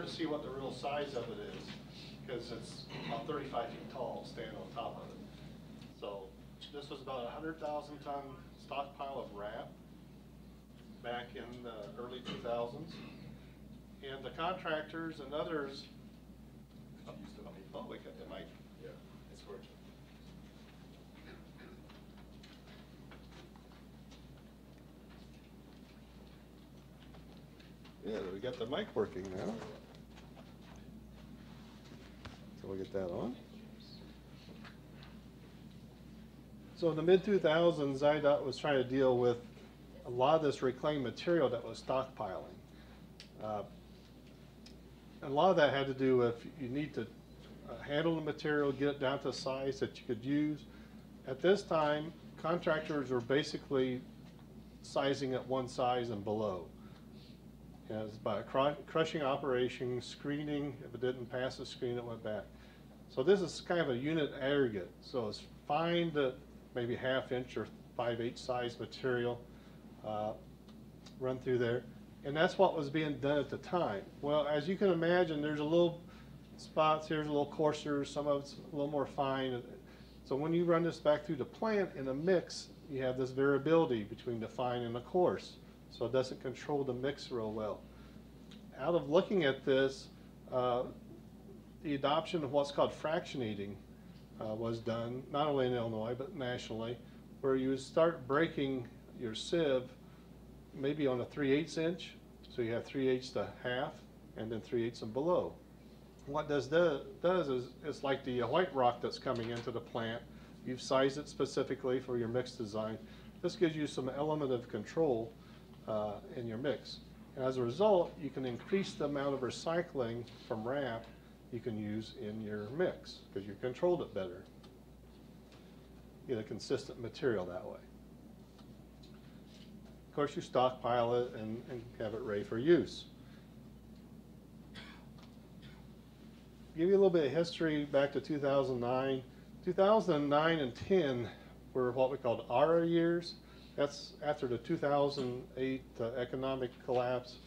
hard to see what the real size of it is because it's about 35 feet tall, standing on top of it. So this was about a 100,000-ton stockpile of RAP back in the early 2000s. And the contractors and others, oh, we got the mic. Yeah, it's working. Yeah, we got the mic working now. So we'll get that on. So in the mid-2000s, IDOT was trying to deal with a lot of this reclaimed material that was stockpiling. And a lot of that had to do with you need to handle the material, get it down to a size that you could use. At this time, contractors were basically sizing at one size and below. As by a crushing operation, screening, if it didn't pass the screen, it went back. So this is kind of a unit aggregate. So it's fine to maybe 1/2 inch or 5/8 size material run through there. And that's what was being done at the time. Well, as you can imagine, there's a little spots, here's a little coarser, some of it's a little more fine. So when you run this back through the plant in a mix, you have this variability between the fine and the coarse. So it doesn't control the mix real well. Out of looking at this, the adoption of what's called fractionating was done, not only in Illinois, but nationally, where you would start breaking your sieve maybe on a 3/8 inch. So you have 3/8 to 1/2, and then 3/8 and below. What this does is it's like the white rock that's coming into the plant. You've sized it specifically for your mix design. This gives you some element of control in your mix. And as a result, you can increase the amount of recycling from RAP you can use in your mix because you controlled it better. You get a consistent material that way. Of course, you stockpile it and have it ready for use. Give you a little bit of history back to 2009. 2009 and 10 were what we called ARA years. That's after the 2008 economic collapse.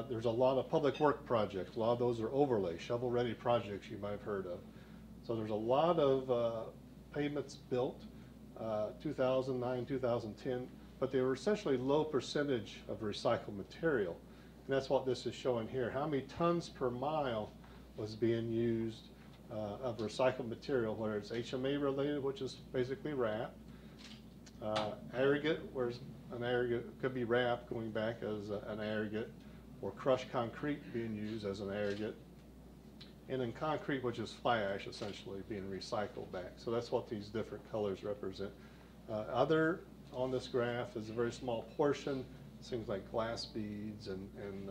There's a lot of public work projects. A lot of those are overlay, shovel-ready projects you might have heard of. So there's a lot of pavements built, 2009, 2010, but they were essentially low percentage of recycled material. And that's what this is showing here. How many tons per mile was being used of recycled material, whether it's HMA related, which is basically RAP, aggregate, where an aggregate could be RAP going back as an aggregate, or crushed concrete being used as an aggregate, and then concrete, which is fly ash, essentially being recycled back. So that's what these different colors represent. Other on this graph is a very small portion, things like glass beads and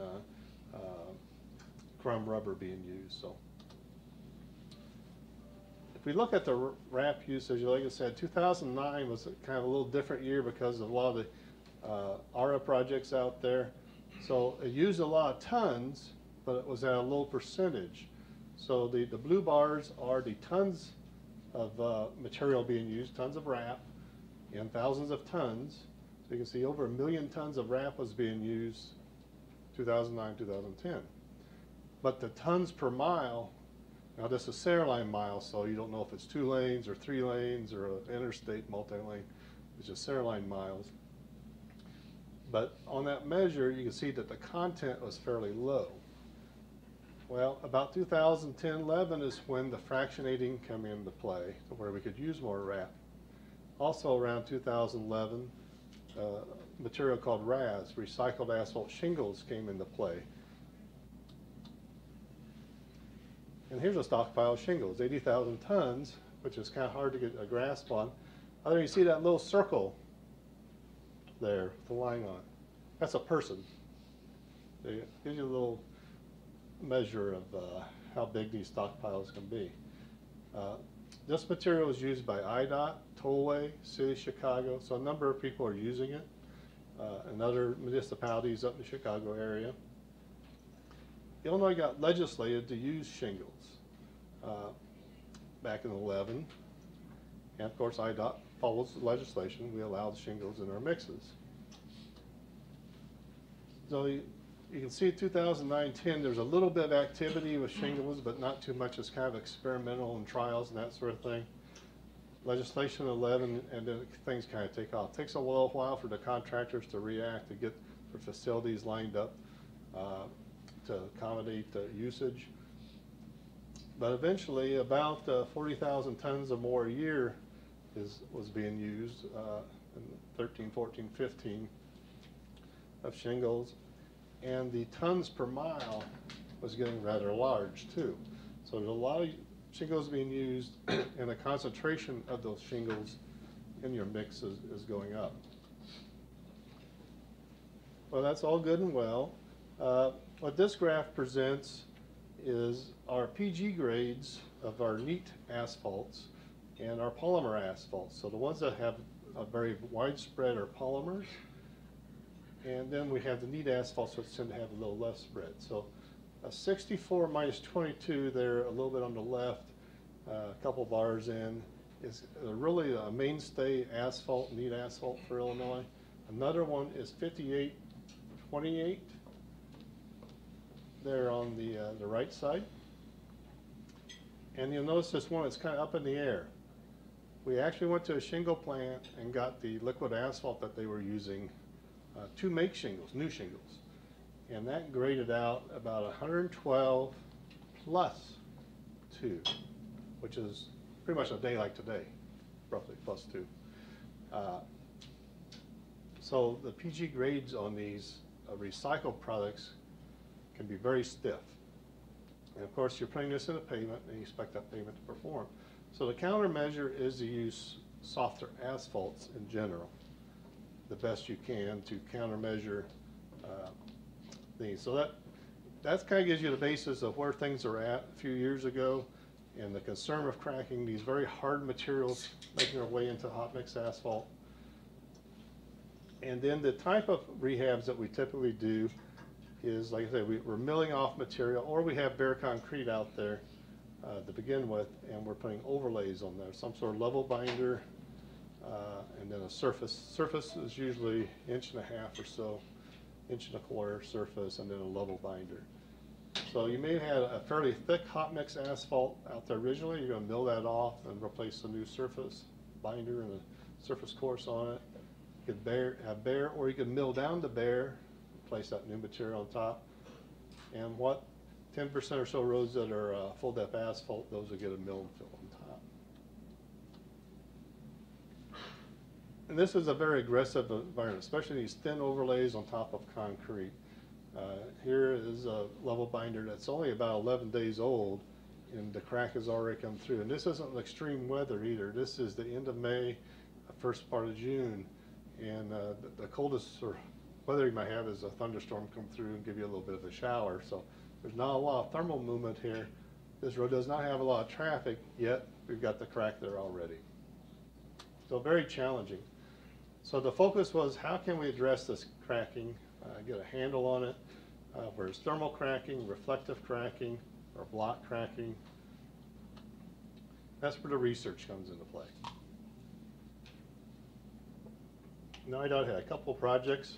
crumb rubber being used. So if we look at the RAP usage, like I said, 2009 was kind of a little different year because of a lot of the ARA projects out there. So it used a lot of tons, but it was at a low percentage. So the blue bars are the tons of material being used, tons of RAP, and thousands of tons. So you can see over 1 million tons of RAP was being used 2009, 2010. But the tons per mile, now this is Centerline miles, so you don't know if it's 2 lanes or 3 lanes or an interstate multi-lane. It's just Centerline miles. But on that measure, you can see that the content was fairly low. Well, about 2010-11 is when the fractionating came into play, to where we could use more RAP. Also around 2011, material called RAS, recycled asphalt shingles, came into play. And here's a stockpile of shingles, 80,000 tons, which is kind of hard to get a grasp on. Other, you see that little circle there, the line on it. That's a person. It gives you a little measure of how big these stockpiles can be. This material is used by IDOT, Tollway, City of Chicago, so a number of people are using it, and other municipalities up in the Chicago area. Illinois got legislated to use shingles back in 11, and of course IDOT follows the legislation. We allowed shingles in our mixes. So you can see 2009-10, there's a little bit of activity with shingles, but not too much. It's kind of experimental and trials and that sort of thing. Legislation 11, and then things kind of take off. It takes a little while for the contractors to react, to get their facilities lined up to accommodate the usage. But eventually, about 40,000 tons or more a year was being used in 13, 14, 15 of shingles. And the tons per mile was getting rather large too. So there's a lot of shingles being used, and the concentration of those shingles in your mix is going up. Well, that's all good and well. What this graph presents is our PG grades of our neat asphalts and our polymer asphalts. So the ones that have a very widespread are polymers, and then we have the neat asphalts, which tend to have a little less spread. So 64 minus 22 there, a little bit on the left, a couple bars in, is really a mainstay asphalt, neat asphalt for Illinois. Another one is 5828 there on the right side. And you'll notice this one is kind of up in the air. We actually went to a shingle plant and got the liquid asphalt that they were using to make shingles, new shingles. And that graded out about 112 plus 2, which is pretty much a day like today, roughly plus 2. So the PG grades on these recycled products can be very stiff. And of course, you're putting this in a pavement and you expect that pavement to perform. So the countermeasure is to use softer asphalts in general, the best you can to countermeasure these. So that kind of gives you the basis of where things are at a few years ago, and the concern of cracking these very hard materials making their way into hot mix asphalt. And then the type of rehabs that we typically do is, like I said, we're milling off material, or we have bare concrete out there to begin with, and we're putting overlays on there, some sort of level binder, and then a surface. Surface is usually 1.5 inches or so, 1.25 inch surface, and then a level binder. So you may have had a fairly thick hot mix asphalt out there originally. You're going to mill that off and replace a new surface binder and a surface course on it. You could have bare, or you could mill down the bare, place that new material on top. And what 10% or so roads that are full depth asphalt, those will get a mill and fill on top. And this is a very aggressive environment, especially these thin overlays on top of concrete. Here is a level binder that's only about 11 days old, and the crack has already come through. And this isn't extreme weather either. This is the end of May, first part of June, and the coldest weather you might have is a thunderstorm come through and give you a little bit of a shower. So there's not a lot of thermal movement here. This road does not have a lot of traffic, yet we've got the crack there already. So very challenging. So the focus was, how can we address this cracking, get a handle on it, where it's thermal cracking, reflective cracking, or block cracking. That's where the research comes into play. NIDOT had a couple projects.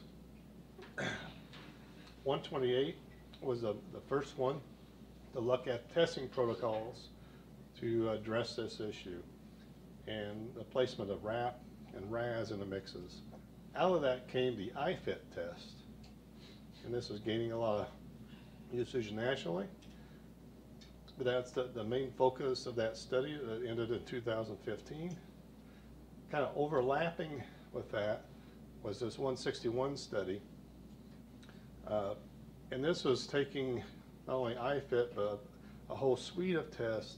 128 was the first one to look at testing protocols to address this issue, and the placement of RAP and RAS in the mixes. Out of that came the iFit test, and this is gaining a lot of usage nationally. But that's the main focus of that study that ended in 2015. Kind of overlapping with that was this 161 study. And this was taking not only iFit, but a whole suite of tests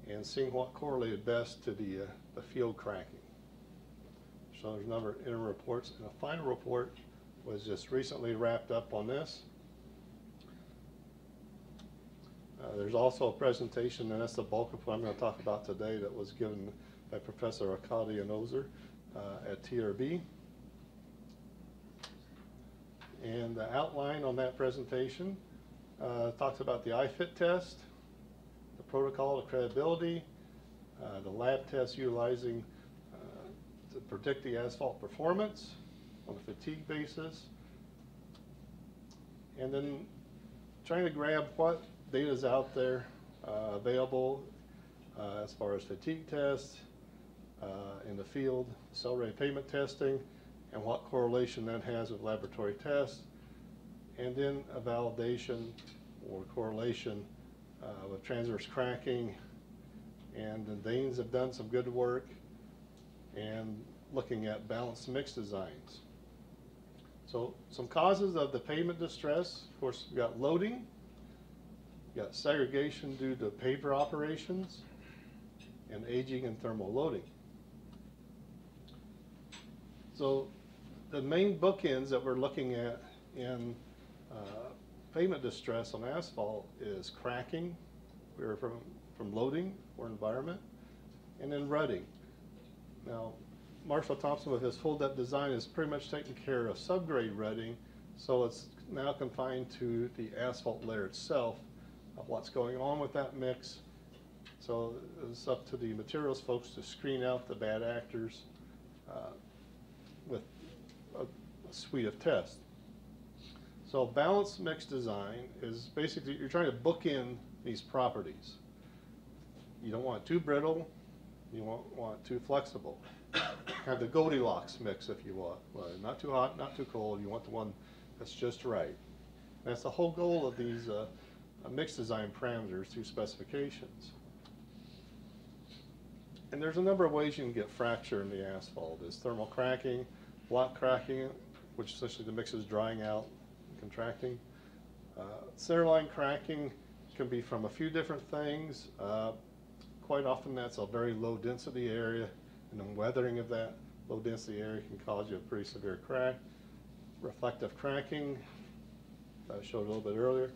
and seeing what correlated best to the field cracking. So there's a number of interim reports, and a final report was just recently wrapped up on this. There's also a presentation, and that's the bulk of what I'm going to talk about today, that was given by Professor Arkady Anozer at TRB. And the outline on that presentation talks about the iFit test, the protocol, the credibility, the lab tests utilizing to predict the asphalt performance on a fatigue basis, and then trying to grab what data is out there available as far as fatigue tests in the field, cell rate pavement testing, and what correlation that has with laboratory tests, and then a validation or correlation with transverse cracking. And the Danes have done some good work and looking at balanced mix designs. So some causes of the pavement distress, of course, we've got loading, we've got segregation due to paver operations, and aging and thermal loading. So the main bookends that we're looking at in pavement distress on asphalt is cracking, from loading or environment, and then rutting. Now, Marshall Thompson with his full depth design is pretty much taking care of subgrade rutting, so it's now confined to the asphalt layer itself, of what's going on with that mix. So it's up to the materials folks to screen out the bad actors with a suite of tests. So balanced mix design is basically you're trying to book in these properties. You don't want it too brittle, you want it too flexible. Have the Goldilocks mix if you want. Well, not too hot, not too cold, you want the one that's just right. That's the whole goal of these mix design parameters through specifications. And there's a number of ways you can get fracture in the asphalt. There's thermal cracking, block cracking, which essentially the mix is drying out and contracting. Centerline cracking can be from a few different things. Quite often that's a very low density area, and then weathering of that low density area can cause you a pretty severe crack. Reflective cracking, I showed a little bit earlier.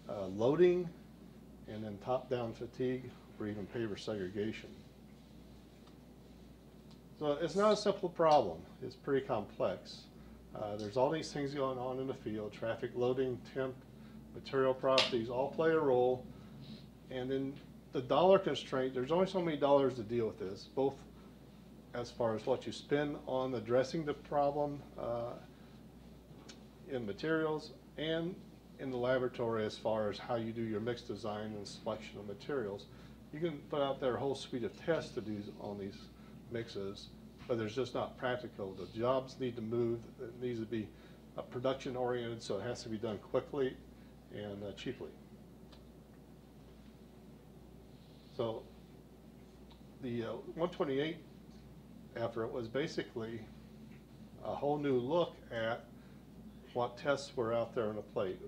Loading, and then top-down fatigue, or even paver segregation. So it's not a simple problem. It's pretty complex. There's all these things going on in the field. Traffic loading, temp, material properties all play a role. And then the dollar constraint, there's only so many dollars to deal with this, both as far as what you spend on addressing the problem in materials and in the laboratory as far as how you do your mix design and selection of materials. You can put out there a whole suite of tests to do on these mixes, but there's just not practical. The jobs need to move. It needs to be production oriented, so it has to be done quickly and cheaply. So the 128 effort was basically a whole new look at what tests were out there on the plate.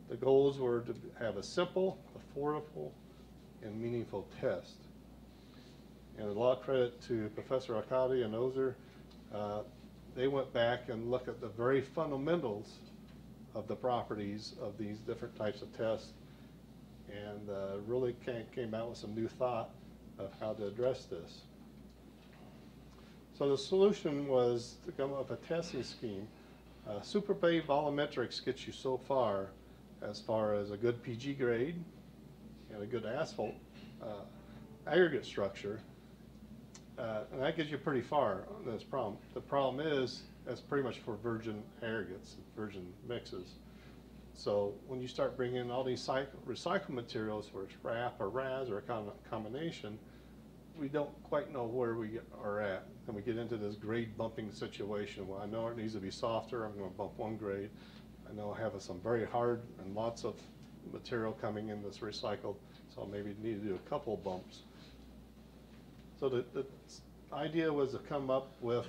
The goals were to have a simple, affordable, and meaningful test. And a lot of credit to Professor Arkady and Ozer. They went back and looked at the very fundamentals of the properties of these different types of tests, and really came out with some new thought of how to address this. So the solution was to come up with a testing scheme. SuperBay volumetrics gets you so far as a good PG grade and a good asphalt aggregate structure. And that gets you pretty far on this problem. The problem is, that's pretty much for virgin aggregates, virgin mixes. So when you start bringing in all these recycled materials, where it's RAP or RAS or a combination, we don't quite know where we are at. And we get into this grade bumping situation. Well, I know it needs to be softer, I'm going to bump one grade. I know I have some very hard and lots of material coming in that's recycled, so maybe need to do a couple bumps. So the idea was to come up with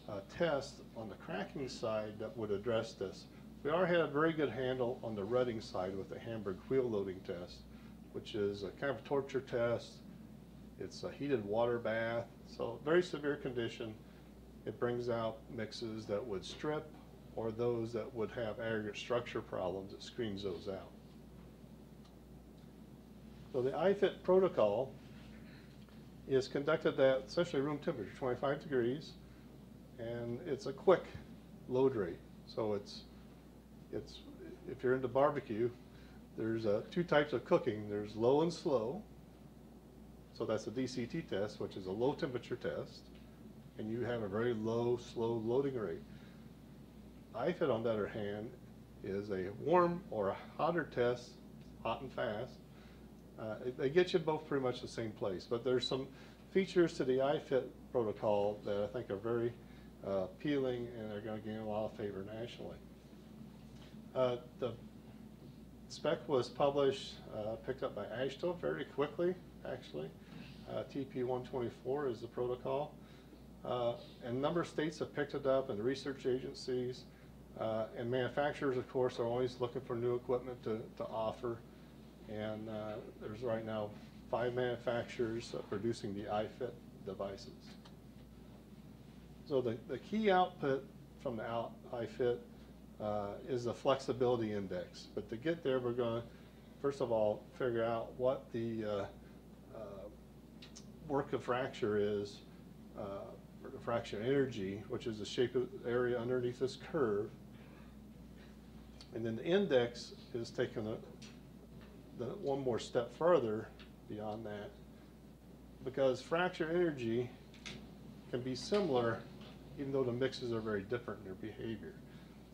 a test on the cracking side that would address this. We already had a very good handle on the rutting side with the Hamburg wheel loading test, which is a kind of torture test. It's a heated water bath, so very severe condition. It brings out mixes that would strip or those that would have aggregate structure problems. It screens those out. So the IFIT protocol is conducted at essentially room temperature, 25 degrees, and it's a quick load rate. So it's if you're into barbecue, there's two types of cooking. There's low and slow. So that's a DCT test, which is a low temperature test, and you have a very low, slow loading rate. IFIT, on the other hand, is a warm or a hotter test, hot and fast. They get you both pretty much the same place, but there's some features to the iFit protocol that I think are very appealing and are going to gain a lot of favor nationally. The spec was published, picked up by AASHTO very quickly, actually. TP124 is the protocol. And a number of states have picked it up, and research agencies and manufacturers, of course, are always looking for new equipment to offer. And there's right now 5 manufacturers producing the iFit devices. So the key output from the iFit is the flexibility index. But to get there, we're going to, first of all, figure out what the work of fracture is, or the fracture energy, which is the shape of the area underneath this curve. And then the index is taking one more step further beyond that, because fracture energy can be similar even though the mixes are very different in their behavior.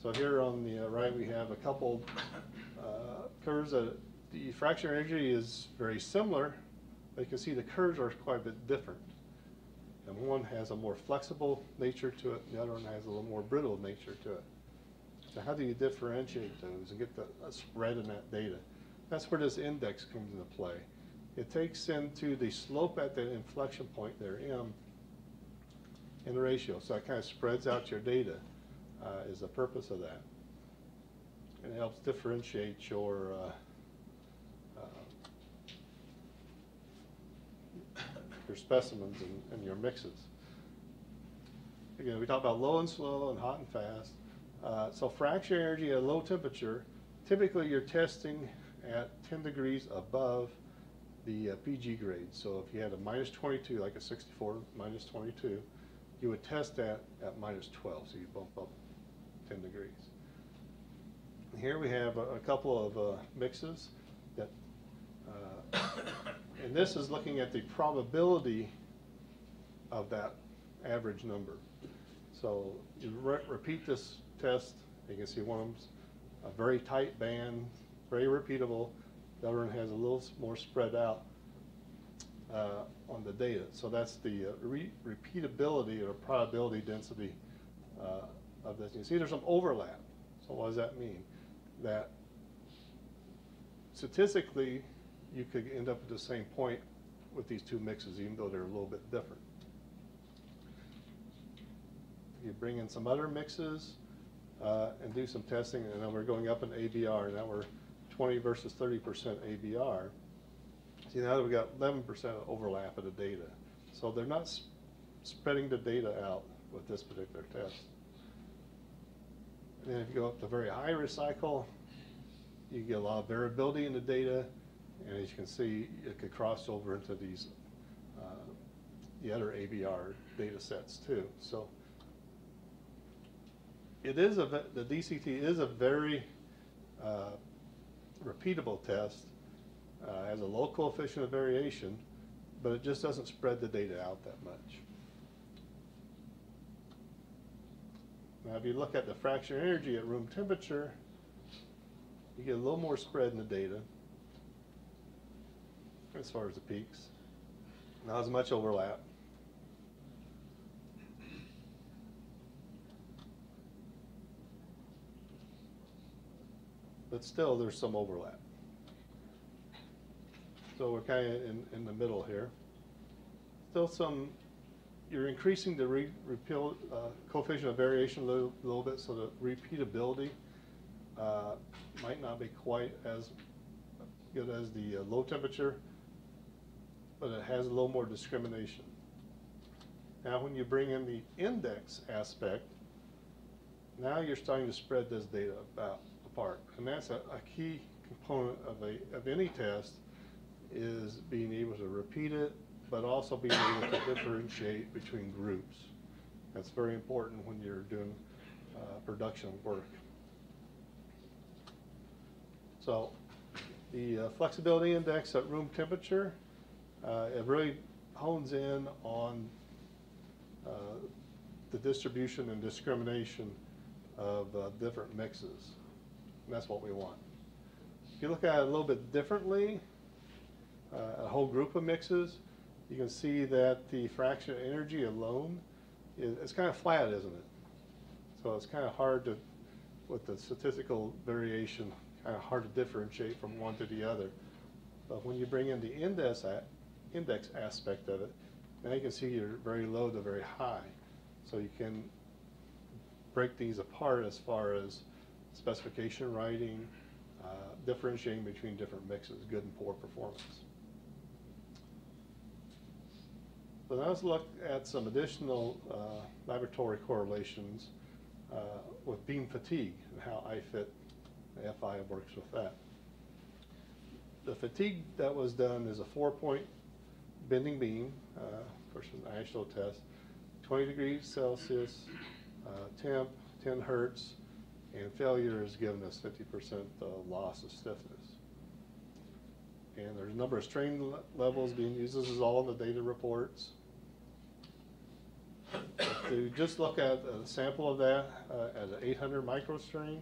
So here on the right we have a couple curves that the fracture energy is very similar, but you can see the curves are quite a bit different. And one has a more flexible nature to it, and the other one has a little more brittle nature to it. So how do you differentiate those and get a spread in that data? That's where this index comes into play. It takes into the slope at the inflection point there, M, in the ratio. So it kind of spreads out your data is the purpose of that. And it helps differentiate your specimens and your mixes. Again, we talked about low and slow and hot and fast. So fracture energy at low temperature, typically you're testing at 10 degrees above the PG grade. So if you had a -22, like a 64 -22, you would test that at -12, so you bump up 10 degrees. And here we have a couple of mixes that, and this is looking at the probability of that average number. So you repeat this test, you can see one of them's a very tight band, very repeatable. The other one has a little more spread out on the data. So that's the repeatability or probability density of this. You see there's some overlap. So what does that mean? That statistically you could end up at the same point with these two mixes, even though they're a little bit different. You bring in some other mixes and do some testing, and then we're going up in ABR. Now we're 20 versus 30% ABR. See, now that we've got 11% overlap of the data. So they're not spreading the data out with this particular test. And then if you go up to very high recycle, you get a lot of variability in the data, and as you can see, it could cross over into these the other ABR data sets too. So it is the DCT is a very repeatable test. Has a low coefficient of variation, but it just doesn't spread the data out that much. Now if you look at the fracture energy at room temperature, you get a little more spread in the data as far as the peaks. Not as much overlap. But still there's some overlap. So we're kind of in the middle here. Still you're increasing the coefficient of variation a little bit, so the repeatability might not be quite as good as the low temperature, but it has a little more discrimination. Now when you bring in the index aspect, now you're starting to spread this data apart. And that's a key component of any test, is being able to repeat it, but also being able to differentiate between groups. That's very important when you're doing production work. So the flexibility index at room temperature, it really hones in on the distribution and discrimination of different mixes. and that's what we want. If you look at it a little bit differently, a whole group of mixes, you can see that the fraction of energy alone it's kind of flat, isn't it? So it's kind of hard to, with the statistical variation, kind of hard to differentiate from one to the other. But when you bring in the index aspect of it, now you can see you're very low to very high. So you can break these apart as far as specification writing, differentiating between different mixes, good and poor performance. So now let's look at some additional laboratory correlations with beam fatigue and how IFIT, FI works with that. The fatigue that was done is a 4-point bending beam, of course an actual test, 20 degrees Celsius, temp, 10 hertz, and failure has given us 50% loss of stiffness. And there's a number of strain levels being used. This is all in the data reports. To just look at a sample of that at an 800 microstrain,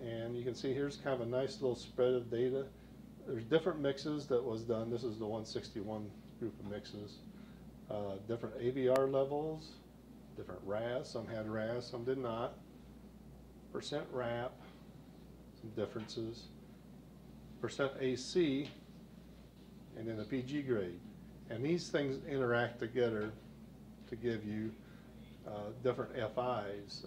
and you can see here's kind of a nice little spread of data. There's different mixes that was done. This is the 161 group of mixes. Different ABR levels, different RAS. Some had RAS, some did not. Percent RAP, some differences. Percent AC, and then the PG grade. And these things interact together to give you different FIs.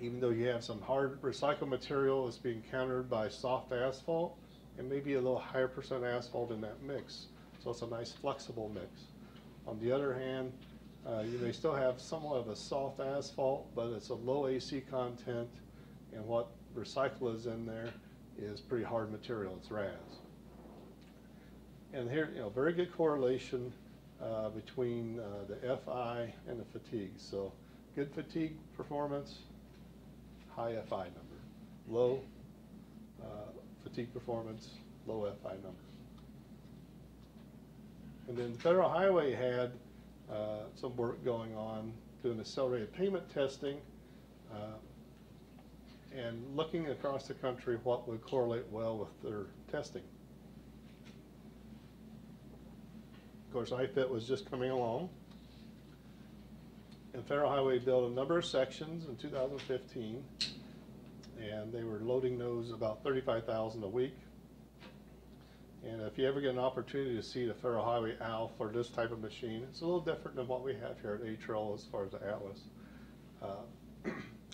Even though you have some hard recycled material that's being countered by soft asphalt, and maybe a little higher percent asphalt in that mix. So it's a nice flexible mix. On the other hand, you may still have somewhat of a soft asphalt, but it's a low AC content, and what recycle is in there is pretty hard material, it's RAS. And here, very good correlation between the FI and the fatigue. So good fatigue performance, high FI number. Low fatigue performance, low FI number. And then Federal Highway had some work going on doing accelerated payment testing and looking across the country what would correlate well with their testing. Of course, IFIT was just coming along, and Federal Highway built a number of sections in 2015, and they were loading those about 35,000 a week. And if you ever get an opportunity to see the Federal Highway ALF or this type of machine, it's a little different than what we have here at A-Trail as far as the Atlas.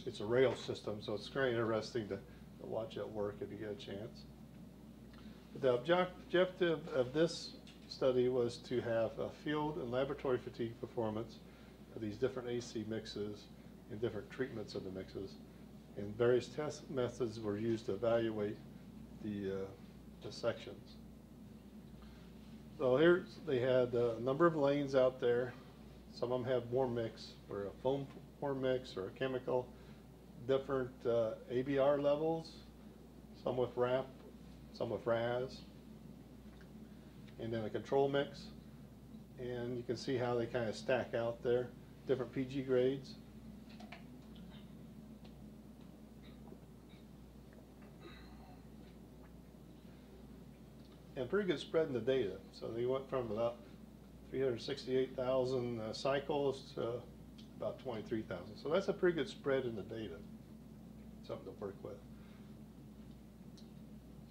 It's a rail system, so it's very interesting to watch it work if you get a chance. But the objective of this study was to have a field and laboratory fatigue performance of these different AC mixes and different treatments of the mixes. And various test methods were used to evaluate the sections. So here they had a number of lanes out there. Some of them have warm mix, or a foam warm mix, or a chemical. Different ABR levels, some with RAP, some with RAS, and then a control mix. And you can see how they kind of stack out there, different PG grades. And pretty good spread in the data. So they went from about 368,000 cycles to about 23,000. So that's a pretty good spread in the data. Something to work with.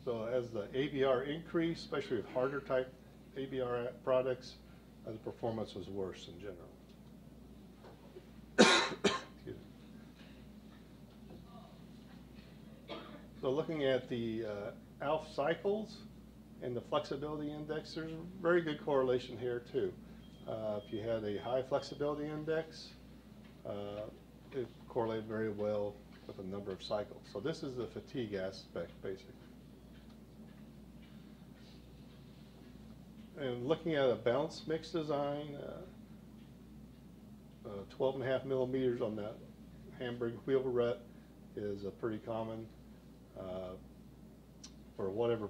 So as the ABR increased, especially with harder type ABR products, the performance was worse in general. Excuse me. So looking at the ALF cycles and the flexibility index, there's a very good correlation here too. If you had a high flexibility index, it correlated very well with a number of cycles. So this is the fatigue aspect, basically. And looking at a balanced mix design, 12.5 millimeters on that Hamburg wheel rut is a pretty common for whatever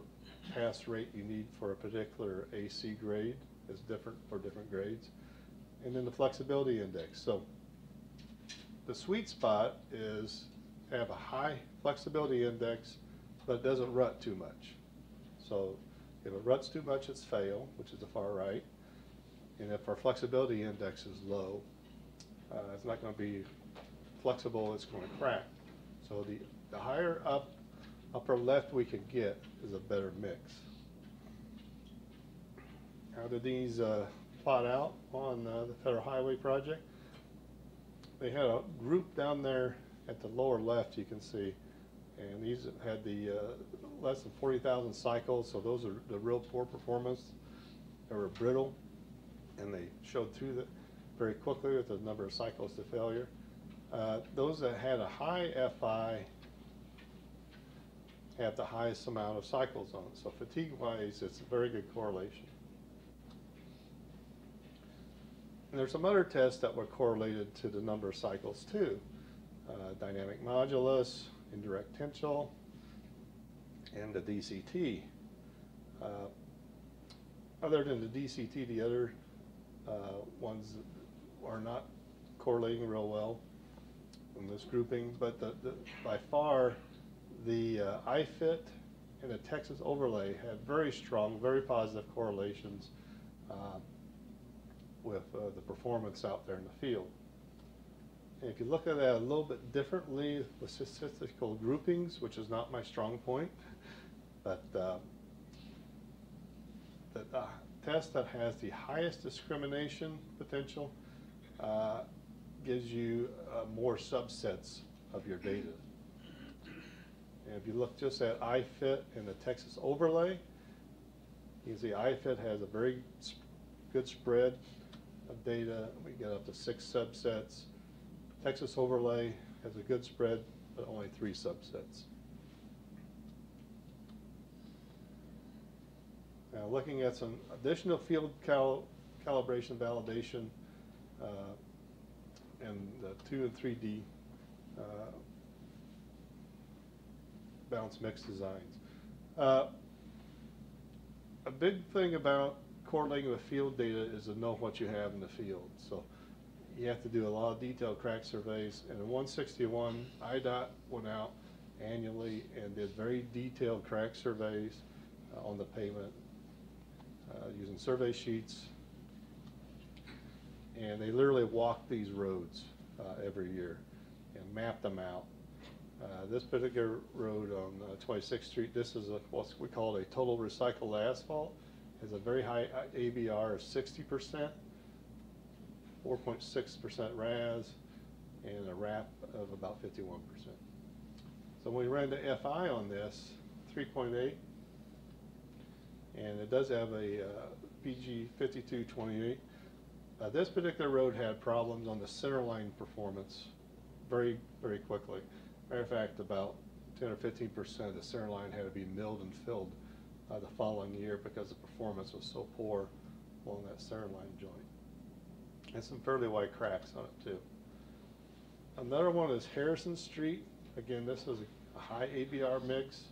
pass rate you need for a particular AC grade is different for different grades. And then the flexibility index. So the sweet spot is to have a high flexibility index, but it doesn't rut too much. So if it ruts too much, it's fail, which is the far right. And if our flexibility index is low, it's not going to be flexible, it's going to crack. So the higher upper left we can get is a better mix. How did these plot out on the Federal Highway project? They had a group down there at the lower left, you can see, and these had the less than 40,000 cycles, so those are the real poor performance. They were brittle, and they showed through that very quickly with the number of cycles to failure. Those that had a high FI have the highest amount of cycles on it. So fatigue-wise, it's a very good correlation. And there's some other tests that were correlated to the number of cycles too. Dynamic modulus, indirect tensile, and the DCT. Other than the DCT, the other ones are not correlating real well in this grouping, but by far the iFit and the Texas Overlay had very strong, very positive correlations with the performance out there in the field. And if you look at that a little bit differently with statistical groupings, which is not my strong point, but the test that has the highest discrimination potential gives you more subsets of your data. And if you look just at iFit and the Texas Overlay, you can see iFit has a very good spread of data. We get up to 6 subsets. Texas Overlay has a good spread, but only 3 subsets. Now looking at some additional field calibration validation and the 2 and 3D balance mix designs. A big thing about correlating with field data is to know what you have in the field. So you have to do a lot of detailed crack surveys. And in 161, IDOT went out annually and did very detailed crack surveys on the pavement using survey sheets. And they literally walked these roads every year and mapped them out. This particular road on 26th Street, this is what we call a total recycled asphalt. It has a very high ABR of 60%, 4.6% RAS, and a RAP of about 51%. So when we ran the FI on this, 3.8, and it does have a PG 5228. This particular road had problems on the centerline performance very, very quickly. Matter of fact, about 10 or 15% of the centerline had to be milled and filled the following year because the performance was so poor along that centerline joint. And some fairly wide cracks on it too. Another one is Harrison Street. Again, this is a high ABR mix.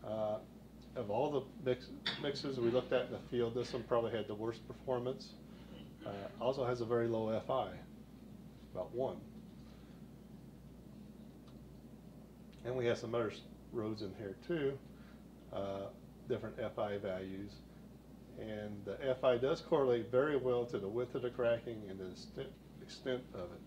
Of all the mixes we looked at in the field, this one probably had the worst performance. Also has a very low FI, about 1. And we have some other roads in here too, different FI values. And the FI does correlate very well to the width of the cracking and the extent of it.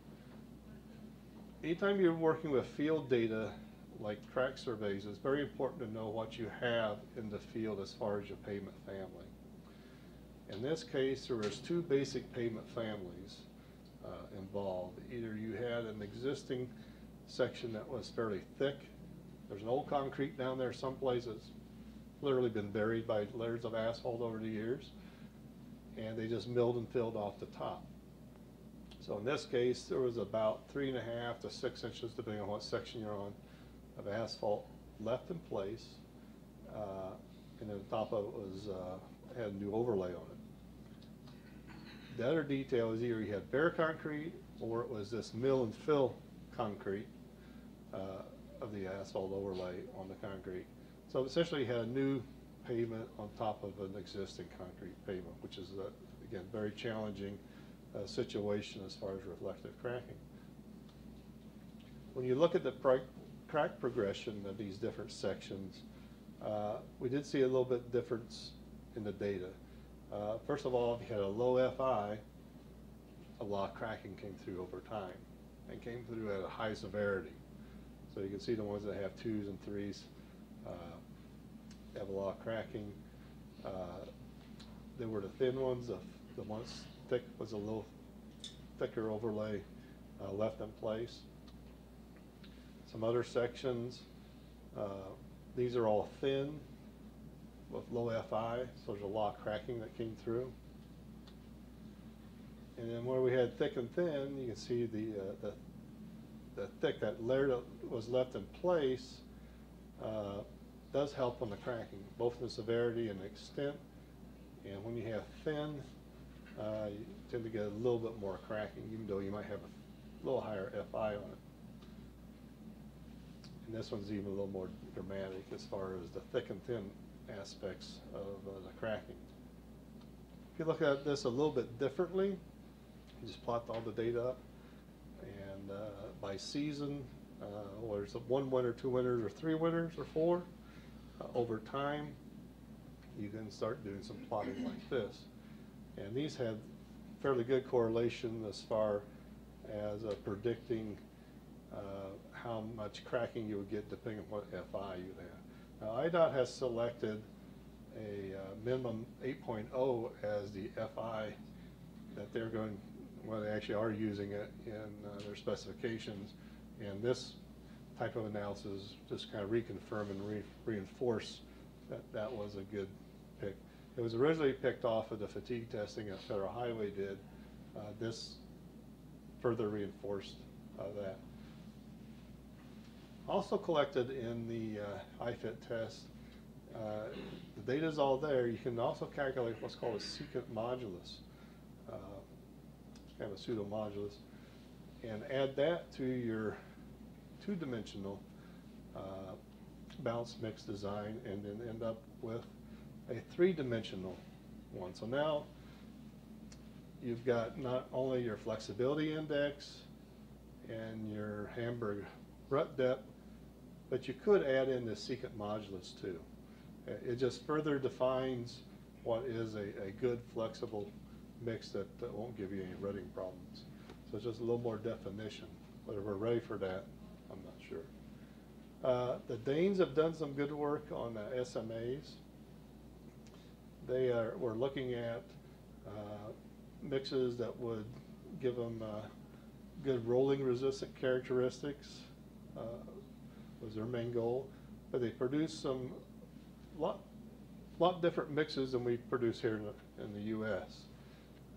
Anytime you're working with field data like crack surveys, it's very important to know what you have in the field as far as your pavement family. In this case, there was 2 basic pavement families involved. Either you had an existing section that was fairly thick. There's an old concrete down there some places, literally been buried by layers of asphalt over the years, and they just milled and filled off the top. So in this case, there was about 3.5 to 6 inches, depending on what section you're on, of asphalt left in place, and then the top of it was had a new overlay on it. The other detail is either you had bare concrete or it was this mill and fill concrete of the asphalt overlay on the concrete. So essentially you had a new pavement on top of an existing concrete pavement, which is, again, very challenging situation as far as reflective cracking. When you look at the crack progression of these different sections, we did see a little bit difference in the data. First of all, if you had a low FI, a lot of cracking came through over time and came through at a high severity. So you can see the ones that have 2s and 3s have a lot of cracking. There were the thin ones, the ones thick was a little thicker overlay left in place. Some other sections, these are all thin with low FI, so there's a lot of cracking that came through. And then where we had thick and thin, you can see the thick, that layer that was left in place does help on the cracking, both in the severity and extent. And when you have thin, you tend to get a little bit more cracking, even though you might have a little higher FI on it. And this one's even a little more dramatic as far as the thick and thin aspects of the cracking. If you look at this a little bit differently, you just plot all the data up, and by season, whether it's 1 winter, 2 winters, or 3 winters, or 4, over time, you can start doing some plotting like this. And these have fairly good correlation as far as predicting how much cracking you would get depending on what FI you have. Now, IDOT has selected a minimum 8.0 as the FI that they're going, well, they actually are using it in their specifications, and this type of analysis just kind of reconfirm and reinforce that that was a good pick. It was originally picked off of the fatigue testing that Federal Highway did. This further reinforced that. Also collected in the IFIT test, the data is all there. You can also calculate what's called a secant modulus, kind of a pseudo-modulus, and add that to your 2-dimensional balanced mix design, and then end up with a 3-dimensional one. So now you've got not only your flexibility index and your Hamburg rut depth, but you could add in the secant modulus too. It just further defines what is a good flexible mix that won't give you any rutting problems. So it's just a little more definition. Whether we're ready for that, I'm not sure. The Danes have done some good work on SMAs. We're looking at mixes that would give them good rolling resistant characteristics, was their main goal. But they produced some lot different mixes than we produce here in the U.S.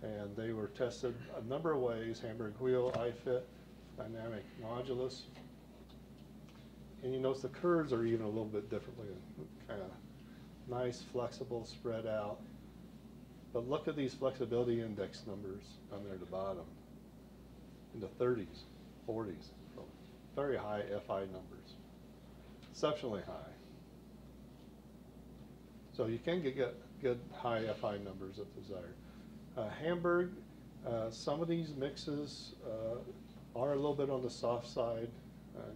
And they were tested a number of ways: Hamburg wheel, IFIT, dynamic modulus. And you notice the curves are even a little bit differently, kind of nice, flexible, spread out. But look at these flexibility index numbers down there at the bottom, in the 30s, 40s, so very high FI numbers, exceptionally high. So you can get good high FI numbers if desired. Hamburg, some of these mixes are a little bit on the soft side.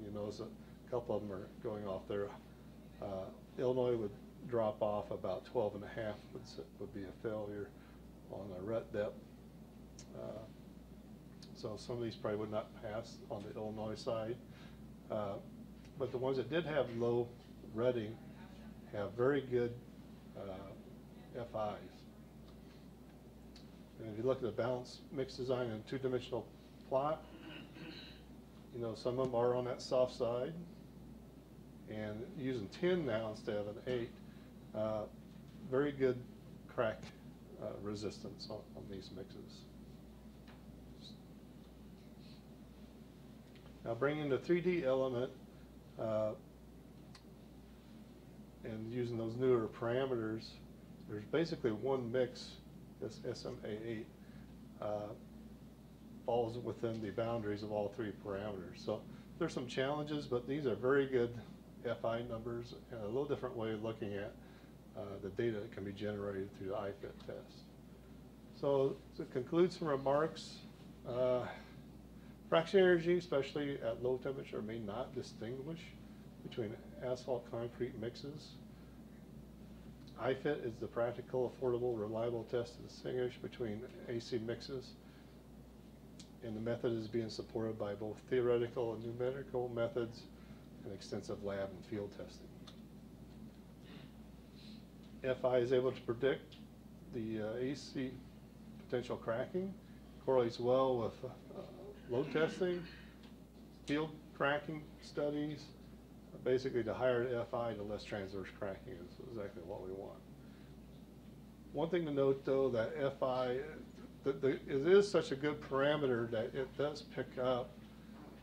You notice a couple of them are going off there. Illinois would drop off about 12.5 would be a failure on the rut depth. So some of these probably would not pass on the Illinois side. But the ones that did have low rutting have very good FIs. And if you look at the balanced mix design in a 2-dimensional plot, you know, some of them are on that soft side. And using 10 now instead of an 8, very good crack resistance on these mixes. Now bringing the 3D element and using those newer parameters, there's basically one mix, this SMA8, falls within the boundaries of all 3 parameters. So there's some challenges, but these are very good FI numbers and a little different way of looking at the data that can be generated through the IFIT test. So to conclude some remarks, fractional energy, especially at low temperature, may not distinguish between asphalt concrete mixes. IFIT is the practical, affordable, reliable test to distinguish between AC mixes. And the method is being supported by both theoretical and numerical methods and extensive lab and field testing. FI is able to predict the AC potential cracking, correlates well with load testing, field cracking studies. Basically, the higher the FI, the less transverse cracking is exactly what we want. One thing to note, though, that FI, it is such a good parameter that it does pick up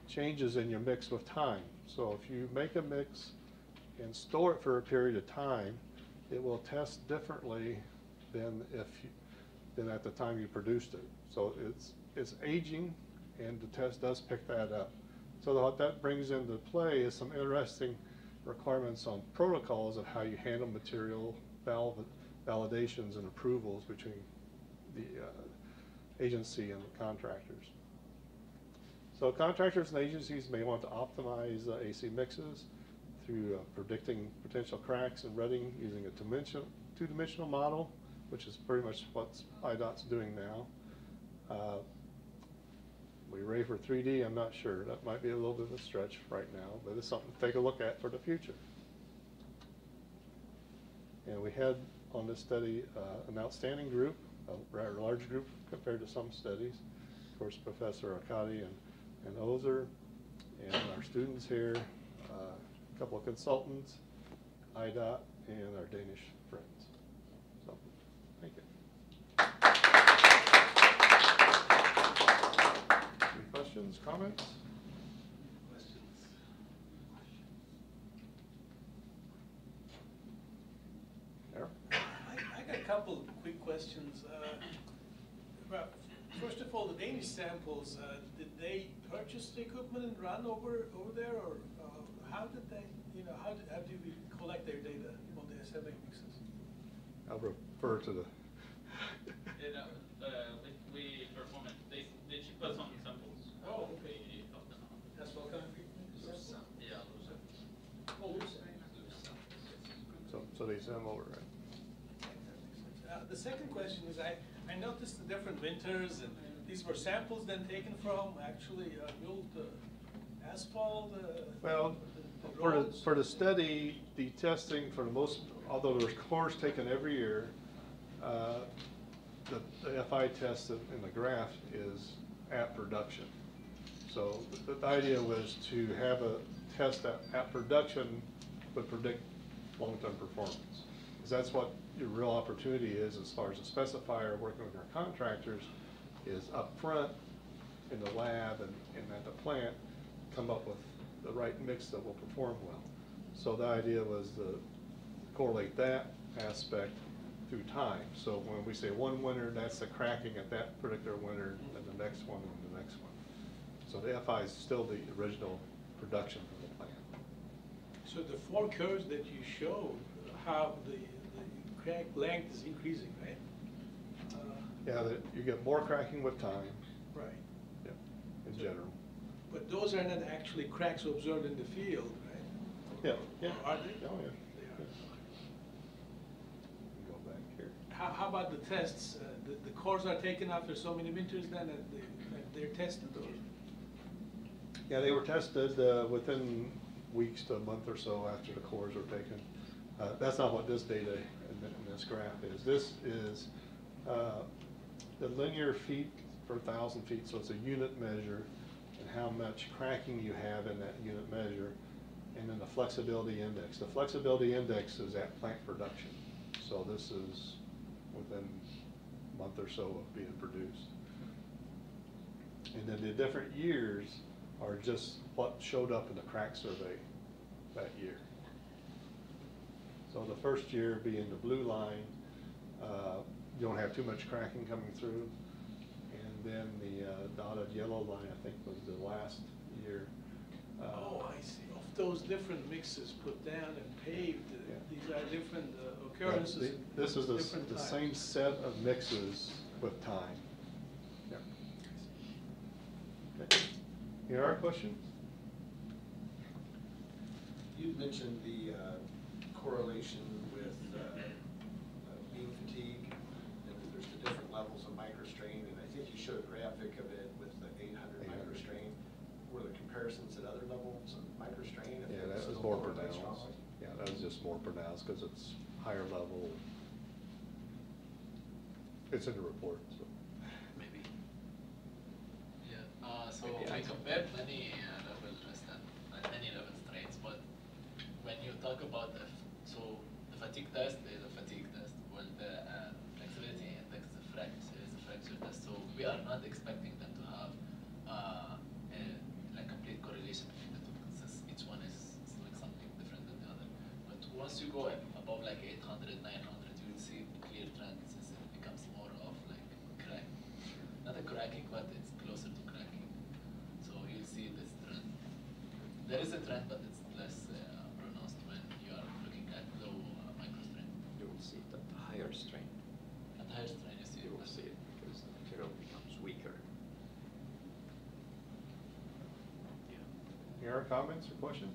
changes in your mix with time. So if you make a mix and store it for a period of time, it will test differently than at the time you produced it. So it's aging, and the test does pick that up. So what that brings into play is some interesting requirements on protocols of how you handle material validations and approvals between the agency and the contractors. So contractors and agencies may want to optimize AC mixes through predicting potential cracks and rutting using a two-dimensional model, which is pretty much what IDOT's doing now. We ready for 3D? I'm not sure. That might be a little bit of a stretch right now, but it's something to take a look at for the future. And we had on this study an outstanding group, a rather large group compared to some studies. Of course, Professor Akati and Ozer, and our students here, a couple of consultants, IDOT, and our Danish friends. So, thank you. Any questions, comments? I got a couple of quick questions. First of all, the Danish samples, did they purchase the equipment and run over there, or how did they, how do we collect their data on the assembly mixes? I'll refer to the. We perform it. They ship us some samples. Oh, okay. Of them. That's what kind of Yeah, loose samples. Oh, loose. So they send them over, right? The second question is, I noticed the different winters, and these were samples then taken from actually built asphalt. Well, for the study, the testing for the most, although there's cores taken every year, the FI test in the graph is at production. So the idea was to have a test at production would predict long-term performance. Because that's what your real opportunity is as far as a specifier working with our contractors is up front in the lab and at the plant come up with the right mix that will perform well. So the idea was to correlate that aspect through time. So when we say one winter, that's the cracking at that particular winter, and the next one and the next one. So the FI is still the original production from the plant. So the 4 curves that you showed, how the crack length is increasing, right? Yeah, you get more cracking with time. Right. Yeah, in general. But those are not actually cracks observed in the field, right? Yeah, yeah. Are they? Oh, yeah. They are. Go back here. How about the tests? The cores are taken after so many winters then, and they're tested, or? Yeah, they were tested within weeks to a month or so after the cores were taken. That's not what this data in this graph is. This is the linear feet per 1,000 feet, so it's a unit measure, and how much cracking you have in that unit measure, and then the flexibility index. The flexibility index is at plant production, so this is within a month or so of being produced. And then the different years are just what showed up in the crack survey that year. So the first year being the blue line, you don't have too much cracking coming through. And then the dotted yellow line, I think, was the last year. Oh, I see. Of those different mixes put down and paved, Yeah. these are different occurrences. This is different the times. same set of mixes with time. Yeah. Okay. Any other questions? You you'd mentioned the correlation with beam fatigue, and that there's the different levels of microstrain, and I think you showed a graphic of it with the 800 microstrain. Were the comparisons at other levels of microstrain? Yeah, that was more pronounced. Yeah, that was just more pronounced because it's higher level. It's in the report, so. Maybe. Yeah, so Maybe we I- compared many level any level strains, but when you talk about so the fatigue test is a fatigue test, well the flexibility index is a fracture test, so we are not expecting them to have like complete correlation between the two, since each one is like something different than the other. But once you go above like 800, 900, you will see clear trends since it becomes more of like crack. Not a cracking, but it's closer to cracking. So you'll see this trend. There is a trend, but it's less pronounced when you are looking at low microstrain. You will see it at the higher strain. At higher strain, you see You it. will see it because the material becomes weaker. Any other comments or questions?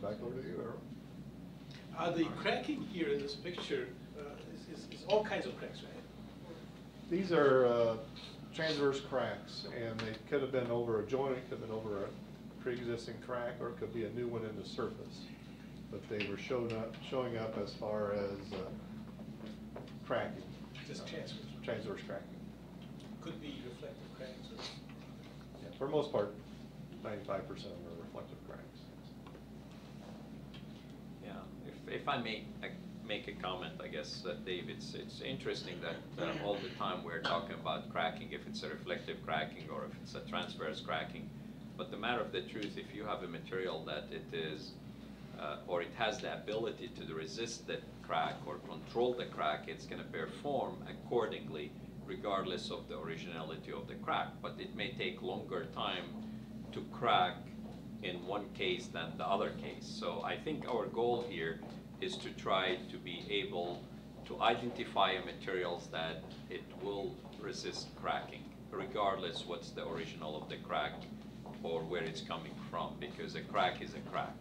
Back over to you, Earl. The cracking here in this picture is all kinds of cracks, right? These are transverse cracks, and they could have been over a joint, could have been over a pre-existing crack, or it could be a new one in the surface. But they were showing up as far as cracking. Just transverse. Transverse cracking. Could be reflective cracks or. Yeah, for the most part, 95% of them are reflective cracks. Yeah, if I may make a comment, I guess, Dave, it's interesting that all the time we're talking about cracking, if it's a reflective cracking or if it's a transverse cracking. But the matter of the truth, if you have a material that it is, or it has the ability to resist the crack or control the crack, it's going to perform accordingly, regardless of the originality of the crack. But it may take longer time to crack in one case than the other case. So I think our goal here is to try to be able to identify materials that it will resist cracking, regardless what's the original of the crack or where it's coming from, because a crack is a crack.